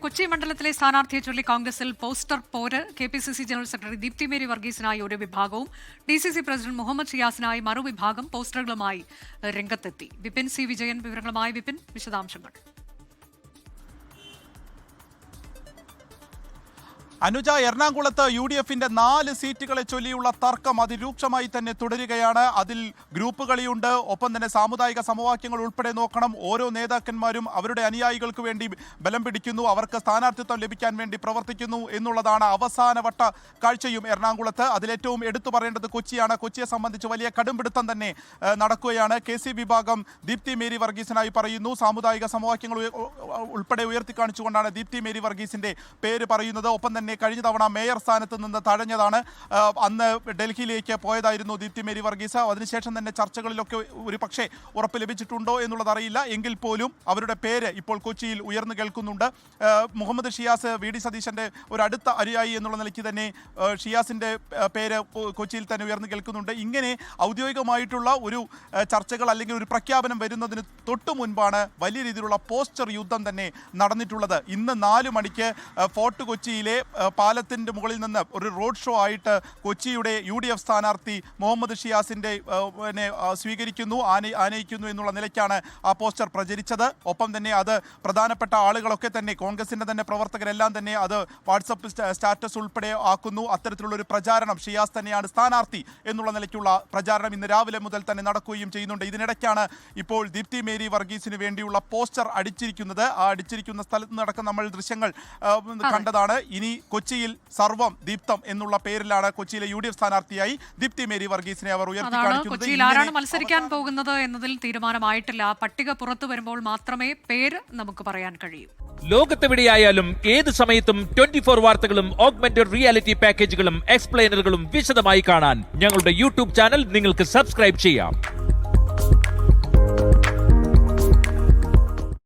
കൊച്ചി മണ്ഡലത്തിലെ സ്ഥാനാർത്ഥിയെ ചൊല്ലി കോൺഗ്രസിൽ പോസ്റ്റർ പോര്. KPCC general secretary Deepthi Mary വർഗീസിനായി ഒരു വിഭാഗവും DCC പ്രസിഡന്റ് മുഹമ്മദ് ഷിയാസിനായി മറുവിഭാഗം പോസ്റ്ററുകളുമായി രംഗത്തെത്തി. വിപിൻ സി വിജയൻ വിവരങ്ങളുമായി. വിപിൻ, വിശദാംശങ്ങൾ. അനുജ, എറണാകുളത്ത് UDFന്റെ 4 സീറ്റുകളെ ചൊല്ലിയുള്ള തർക്കം അതിരൂക്ഷമായി തന്നെ തുടരുകയാണ്. അതിൽ ഗ്രൂപ്പ് കളിയുണ്ട്, ഒപ്പം തന്നെ സാമുദായിക സമവാക്യങ്ങൾ ഉൾപ്പെടെ നോക്കണം. ഓരോ നേതാക്കന്മാരും അവരുടെ അനുയായികൾക്ക് വേണ്ടി ബലം പിടിക്കുന്നു, അവർക്ക് സ്ഥാനാർത്ഥിത്വം ലഭിക്കാൻ വേണ്ടി പ്രവർത്തിക്കുന്നു എന്നുള്ളതാണ് അവസാനവട്ട കാഴ്ചയും എറണാകുളത്ത്. അതിലേറ്റവും എടുത്തു പറയേണ്ടത് കൊച്ചിയാണ്. കൊച്ചിയെ സംബന്ധിച്ച് വലിയ കടുംപിടുത്തം തന്നെ നടക്കുകയാണ്. KC വിഭാഗം ദീപ്തി മേരി വർഗീസിനായി പറയുന്നു. സാമുദായിക സമവാക്യങ്ങൾ ഉൾപ്പെടെ ഉയർത്തിക്കാണിച്ചുകൊണ്ടാണ് ദീപ്തി മേരി വർഗീസിന്റെ പേര് പറയുന്നത്. ഒപ്പം തന്നെ കഴിഞ്ഞ തവണ മേയർ സ്ഥാനത്ത് നിന്ന് തഴഞ്ഞതാണ്. അന്ന് ഡൽഹിയിലേക്ക് പോയതായിരുന്നു ദീപ്തി മേരി വർഗീസ്. അതിനുശേഷം തന്നെ ചർച്ചകളിലൊക്കെ ഒരു പക്ഷേ ഉറപ്പ് ലഭിച്ചിട്ടുണ്ടോ എന്നുള്ളത് അറിയില്ല. എങ്കിൽ പോലും അവരുടെ പേര് ഇപ്പോൾ കൊച്ചിയിൽ ഉയർന്നു കേൾക്കുന്നുണ്ട്. മുഹമ്മദ് ഷിയാസ് VD സതീശന്റെ ഒരു അടുത്ത അനുയായി എന്നുള്ള നിലയ്ക്ക് തന്നെ ഷിയാസിന്റെ പേര് കൊച്ചിയിൽ തന്നെ ഉയർന്നു കേൾക്കുന്നുണ്ട്. ഇങ്ങനെ ഔദ്യോഗികമായിട്ടുള്ള ഒരു ചർച്ചകൾ അല്ലെങ്കിൽ ഒരു പ്രഖ്യാപനം വരുന്നതിന് തൊട്ടു മുൻപാണ് വലിയ രീതിയിലുള്ള പോസ്റ്റർ യുദ്ധം തന്നെ നടന്നിട്ടുള്ളത്. ഇന്ന് 4 മണിക്ക് ഫോർട്ട് കൊച്ചിയിലെ പാലത്തിൻ്റെ മുകളിൽ നിന്ന് ഒരു റോഡ് ഷോ ആയിട്ട് കൊച്ചിയുടെ UDF സ്ഥാനാർത്ഥി മുഹമ്മദ് ഷിയാസിന്റെ സ്വീകരിക്കുന്നു, ആനയിക്കുന്നു എന്നുള്ള നിലയ്ക്കാണ് ആ പോസ്റ്റർ പ്രചരിച്ചത്. ഒപ്പം തന്നെ അത് പ്രധാനപ്പെട്ട ആളുകളൊക്കെ തന്നെ കോൺഗ്രസിന്റെ തന്നെ പ്രവർത്തകരെല്ലാം തന്നെ അത് വാട്സപ്പ് സ്റ്റാറ്റസ് ഉൾപ്പെടെ ആക്കുന്നു. അത്തരത്തിലുള്ള ഒരു പ്രചാരണം, ഷിയാസ് തന്നെയാണ് സ്ഥാനാർത്ഥി എന്നുള്ള നിലയ്ക്കുള്ള പ്രചാരണം ഇന്ന് രാവിലെ മുതൽ തന്നെ നടക്കുകയും ചെയ്യുന്നുണ്ട്. ഇതിനിടയ്ക്കാണ് ഇപ്പോൾ ദീപ്തി മേരി വർഗീസിന് വേണ്ടിയുള്ള പോസ്റ്റർ അടിച്ചിരിക്കുന്നത്. ആ അടിച്ചിരിക്കുന്ന സ്ഥലത്ത് നടക്കുന്ന നമ്മൾ ദൃശ്യങ്ങൾ കണ്ടതാണ്. ഇനി കൊച്ചിയിൽ സർവം ദീപ്തം എന്നുള്ള പേരിലാണ് കൊച്ചിയിലെ UDF സ്ഥാനാർത്ഥിയായി ദീപ്തി മേരി വർഗീസിനെ അവർ ഉയർത്തിക്കാണിക്കുന്നത്. കൊച്ചിയിൽ ആരാണ് മത്സരിക്കാൻ പോകുന്നത് എന്നതിൽ തീരുമാനമായിട്ടില്ല. പട്ടിക പുറത്തു വരുമ്പോൾ മാത്രമേ പേര് നമുക്ക് പറയാൻ കഴിയൂ. ലോകത്തെവിടെയായാലും ഏത് സമയത്തും 24 വാർത്തകളും ഓഗ്മെന്റഡ് റിയാലിറ്റി പാക്കേജുകളും എക്സ്പ്ലെയിനറുകളും വിശദമായി കാണാൻ ഞങ്ങളുടെ YouTube ചാനൽ നിങ്ങൾക്ക് സബ്സ്ക്രൈബ് ചെയ്യാം.